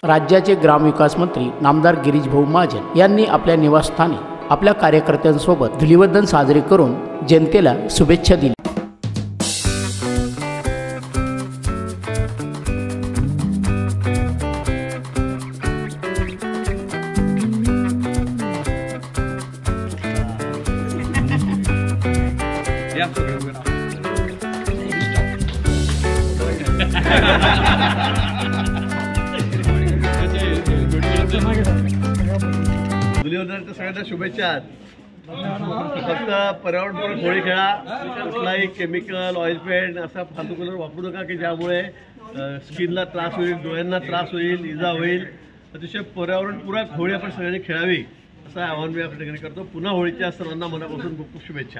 राज्याचे ग्रामविकास मंत्री नामदार गिरीश भाऊ महाजन यांनी आपल्या निवासस्थानी आपल्या कार्यकर्त्यांसोबत धुलीवंदन साजरे करून जनतेला शुभेच्छा दिल्या। धुलीवंदनाच्या सगळ्यांना शुभेच्छा। फक्त पर्यावरणपूरक होळी खेळा, कुठलाही केमिकल ऑइल पेंट असा फालतू कलर वापरू नका की ज्यामुळे स्किनला त्रास होईल, डोळ्यांना त्रास होईल, इजा होईल। अतिशय पर्यावरणपूरक होळी आपण सगळ्यांनी खेळावी असं आवाहन मी या ठिकाणी करतो। पुन्हा होळीच्या सर्वांना मनापासून खूप खूप शुभेच्छा।